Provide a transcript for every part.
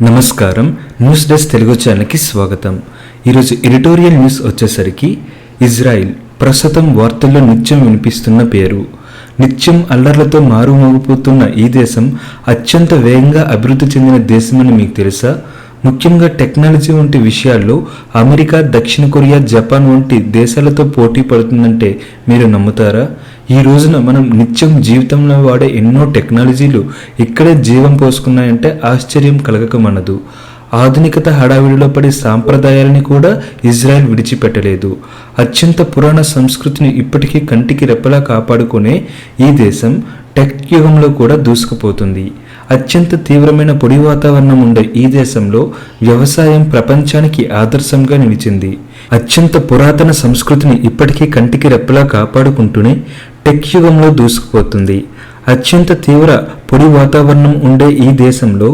నమస్కారం. News desk Telugu ఛానల్కి స్వాగతం. ఈరోజు ఎడిటోరియల్ న్యూస్ వచ్చేసరికి ఇజ్రాయిల్ ప్రస్తుతం వార్తల్లో నిత్యం వినిపిస్తున్న పేరు. నిత్యం అల్లర్లతో మారుమోగిపోతున్న ఈ దేశం అత్యంత వేగంగా అభివృద్ధి చెందిన దేశమని మీకు తెలుసా? ముఖ్యంగా టెక్నాలజీ వంటి విషయాల్లో అమెరికా, దక్షిణ కొరియా, జపాన్ వంటి దేశాలతో పోటీ పడుతుందంటే మీరు నమ్ముతారా? ఈ రోజున మనం నిత్యం జీవితంలో వాడే ఎన్నో టెక్నాలజీలు ఇక్కడే జీవం పోసుకున్నాయంటే ఆశ్చర్యం కలగకమనదు. ఆధునికత హడావిడిలో పడి సాంప్రదాయాలని కూడా ఇజ్రాయెల్ విడిచిపెట్టలేదు. అత్యంత పురాణ సంస్కృతిని ఇప్పటికీ కంటికి రెప్పలా కాపాడుకునే ఈ దేశం టెక్ యుగంలో కూడా దూసుకుపోతుంది. అత్యంత తీవ్రమైన పొడి వాతావరణం ఉండే ఈ దేశంలో వ్యవసాయం ప్రపంచానికి ఆదర్శంగా నిలిచింది. అత్యంత పురాతన సంస్కృతిని ఇప్పటికీ కంటికి రెప్పలా కాపాడుకుంటూనే టెక్ యుగంలో దూసుకుపోతుంది. అత్యంత తీవ్ర పొడి వాతావరణం ఉండే ఈ దేశంలో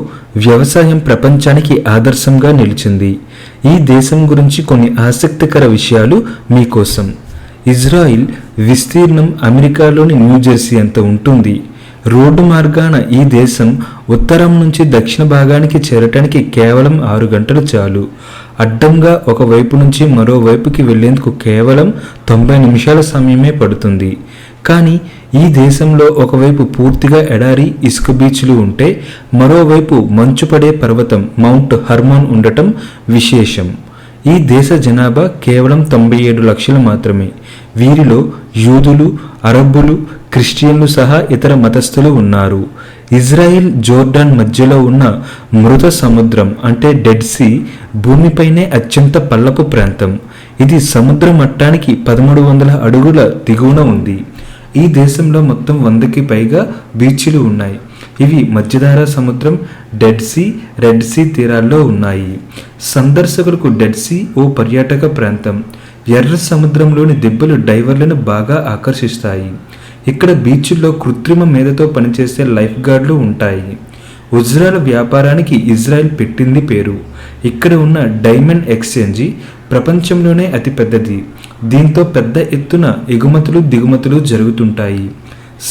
వ్యవసాయం ప్రపంచానికి ఆదర్శంగా నిలిచింది. ఈ దేశం గురించి కొన్ని ఆసక్తికర విషయాలు మీకోసం. ఇజ్రాయిల్ విస్తీర్ణం అమెరికాలోని న్యూజెర్సీ అంత ఉంటుంది. రోడ్డు మార్గాన ఈ దేశం ఉత్తరం నుంచి దక్షిణ భాగానికి చేరటానికి కేవలం 6 గంటలు చాలు. అడ్డంగా ఒక వైపు నుంచి మరో వైపుకి వెళ్లేందుకు కేవలం 90 నిమిషాల సమయమే పడుతుంది. కానీ ఈ దేశంలో ఒకవైపు పూర్తిగా ఎడారి, ఇసుక బీచ్లు ఉంటే మరోవైపు మంచు పడే పర్వతం మౌంట్ హర్మోన్ ఉండటం విశేషం. ఈ దేశ జనాభా కేవలం 97 లక్షలు మాత్రమే. వీరిలో యూదులు, అరబ్బులు, క్రిస్టియన్లు సహా ఇతర మతస్థులు ఉన్నారు. ఇజ్రాయిల్, జోర్డాన్ మధ్యలో ఉన్న మృత సముద్రం అంటే డెడ్ సీ భూమిపైనే అత్యంత పల్లపు ప్రాంతం. ఇది సముద్ర మట్టానికి 1300 అడుగుల దిగువన ఉంది. ఈ దేశంలో మొత్తం 100కి పైగా బీచ్లు ఉన్నాయి. ఇవి మధ్యధరా సముద్రం, డెడ్ సీ, రెడ్ సీ తీరాల్లో ఉన్నాయి. సందర్శకులకు డెడ్ సీ ఓ పర్యాటక ప్రాంతం. ఎర్ర సముద్రంలోని దెబ్బలు డైవర్లను బాగా ఆకర్షిస్తాయి. ఇక్కడ బీచ్ల్లో కృత్రిమ మేధతో పనిచేసే లైఫ్ గార్డులు ఉంటాయి. వజ్రాల వ్యాపారానికి ఇజ్రాయెల్ పెట్టింది పేరు. ఇక్కడ ఉన్న డైమండ్ ఎక్స్చేంజి ప్రపంచంలోనే అతిపెద్దది. దీంతో పెద్ద ఎత్తున ఎగుమతులు, దిగుమతులు జరుగుతుంటాయి.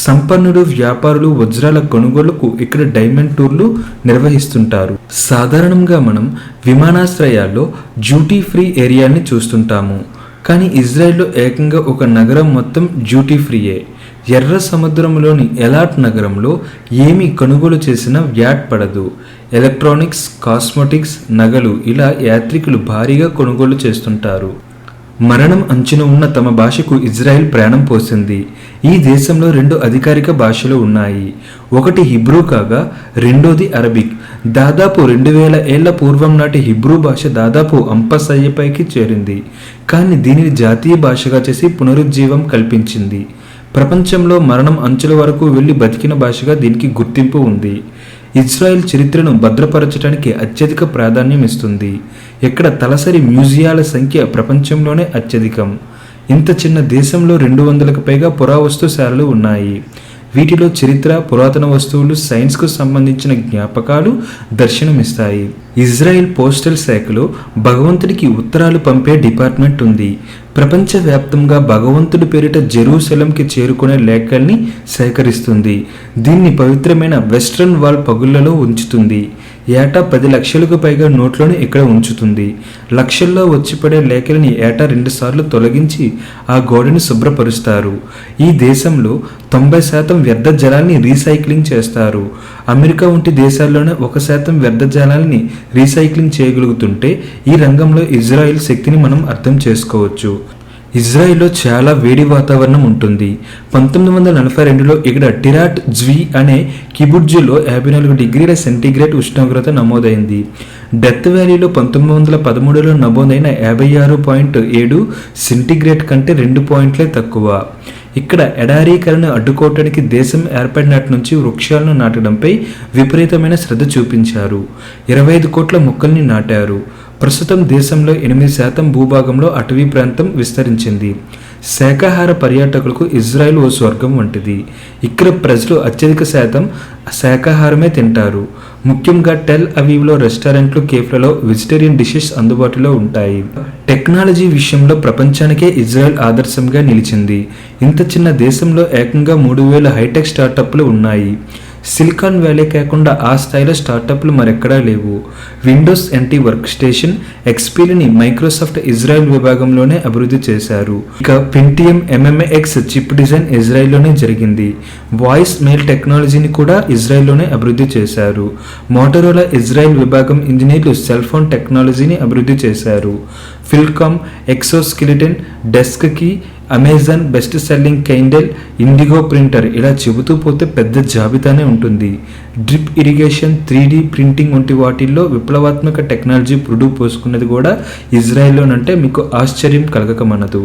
సంపన్నులు, వ్యాపారులు వజ్రాల కొనుగోలుకు ఇక్కడ డైమండ్ టూర్లు నిర్వహిస్తుంటారు. సాధారణంగా మనం విమానాశ్రయాల్లో డ్యూటీ ఫ్రీ ఏరియాని చూస్తుంటాము. కానీ ఇజ్రాయెల్లో ఏకంగా ఒక నగరం మొత్తం డ్యూటీ ఫ్రీయే. ఎర్ర సముద్రంలోని ఎలాట్ నగరంలో ఏమి కొనుగోలు చేసినా వ్యాట్ పడదు. ఎలక్ట్రానిక్స్, కాస్మెటిక్స్, నగలు ఇలా యాత్రికులు భారీగా కొనుగోలు చేస్తుంటారు. మరణం అంచున ఉన్న తమ భాషకు ఇజ్రాయెల్ ప్రాణం పోసింది. ఈ దేశంలో 2 అధికారిక భాషలు ఉన్నాయి. ఒకటి హిబ్రూ కాగా రెండోది అరబిక్. దాదాపు 2000 ఏళ్ల పూర్వం నాటి హిబ్రూ భాష దాదాపు అంపశయ్యపైకి చేరింది. కానీ దీనిని జాతీయ భాషగా చేసి పునరుజ్జీవం కల్పించింది. ప్రపంచంలో మరణం అంచుల వరకు వెళ్లి బతికిన భాషగా దీనికి గుర్తింపు ఉంది. ఇజ్రాయెల్ చరిత్రను భద్రపరచడానికి అత్యధిక ప్రాధాన్యం ఇస్తుంది. ఇక్కడ తలసరి మ్యూజియాల సంఖ్య ప్రపంచంలోనే అత్యధికం. ఇంత చిన్న దేశంలో 200కు పైగా పురావస్తుశాలలు ఉన్నాయి. వీటిలో చరిత్ర, పురాతన వస్తువులు, సైన్స్కు సంబంధించిన జ్ఞాపకాలు దర్శనమిస్తాయి. ఇజ్రాయెల్ పోస్టల్ శాఖలో భగవంతుడికి ఉత్తరాలు పంపే డిపార్ట్మెంట్ ఉంది. ప్రపంచవ్యాప్తంగా భగవంతుడి పేరిట జెరూసలంకి చేరుకునే లేఖల్ని సేకరిస్తుంది. దీన్ని పవిత్రమైన వెస్ట్రన్ వాల్ పగుళ్లలో ఉంచుతుంది. ఏటా 10 లక్షలకు పైగా నోట్లను ఇక్కడ ఉంచుతుంది. లక్షల్లో వచ్చిపడే లేఖలని ఏటా 2 సార్లు తొలగించి ఆ గోడని శుభ్రపరుస్తారు. ఈ దేశంలో 90% వ్యర్థ జలాల్ని రీసైక్లింగ్ చేస్తారు. అమెరికా వంటి దేశాల్లోనే 1% వ్యర్థ జలాల్ని రీసైక్లింగ్ చేయగలుగుతుంటే ఈ రంగంలో ఇజ్రాయెల్ శక్తిని మనం అర్థం చేసుకోవచ్చు. ఇజ్రాయెల్లో చాలా వేడి వాతావరణం ఉంటుంది. 1942లో ఇక్కడ టిరాట్ జ్వీ అనే కిబుట్జులో 54 డిగ్రీల సెంటీగ్రేడ్ ఉష్ణోగ్రత నమోదైంది. డెత్ వ్యాలీలో 1913లో నమోదైన 56.7 సెంటీగ్రేడ్ కంటే 2 పాయింట్లే తక్కువ. ఇక్కడ ఎడారీకరణ అడ్డుకోవటానికి దేశం ఏర్పడినట్టు నుంచి వృక్షాలను నాటడంపై విపరీతమైన శ్రద్ధ చూపించారు. 25 కోట్ల మొక్కల్ని నాటారు. ప్రస్తుతం దేశంలో 8% భూభాగంలో అటవీ ప్రాంతం విస్తరించింది. శాకాహార పర్యాటకులకు ఇజ్రాయెల్ ఓ స్వర్గం వంటిది. ఇక్కడ ప్రజలు అత్యధిక శాతం శాకాహారమే తింటారు. ముఖ్యంగా టెల్ అవీవ్లో రెస్టారెంట్లు, కేఫ్లలో వెజిటేరియన్ డిషెస్ అందుబాటులో ఉంటాయి. టెక్నాలజీ విషయంలో ప్రపంచానికే ఇజ్రాయెల్ ఆదర్శంగా నిలిచింది. ఇంత చిన్న దేశంలో ఏకంగా 3000 హైటెక్ స్టార్టప్లు ఉన్నాయి. సిలికాన్ వ్యాలీ కాకుండా ఆ స్థాయిలో స్టార్టప్లు మరెక్కడా లేవు. విండోస్ NT వర్క్ స్టేషన్ XPని మైక్రోసాఫ్ట్ ఇజ్రాయెల్ విభాగంలోనే అభివృద్ధి చేశారు. ఇక పెంటియం MMX చిప్ డిజైన్ ఇజ్రాయెల్లోనే జరిగింది. వాయిస్ మెయిల్ టెక్నాలజీని కూడా ఇజ్రాయెల్లోనే అభివృద్ధి చేశారు. మోటరోలా ఇజ్రాయెల్ విభాగం ఇంజనీర్లు సెల్ ఫోన్ టెక్నాలజీని అభివృద్ధి చేశారు. ఫిల్కామ్ ఎక్సోస్కెలిటన్ డెస్క్ కి Amazon best selling Kindle Indigo printer ఇలా చెబుతూ పోతే పెద్ద జాబితానే ఉంటుంది. డ్రిప్ ఇరిగేషన్ 3D ప్రింటింగ్ వంటి వాటిల్లో విప్లవాత్మక టెక్నాలజీ పురుడు పోసుకున్నది కూడా ఇజ్రాయెల్లోనంటే మీకు ఆశ్చర్యం కలగకమనదు.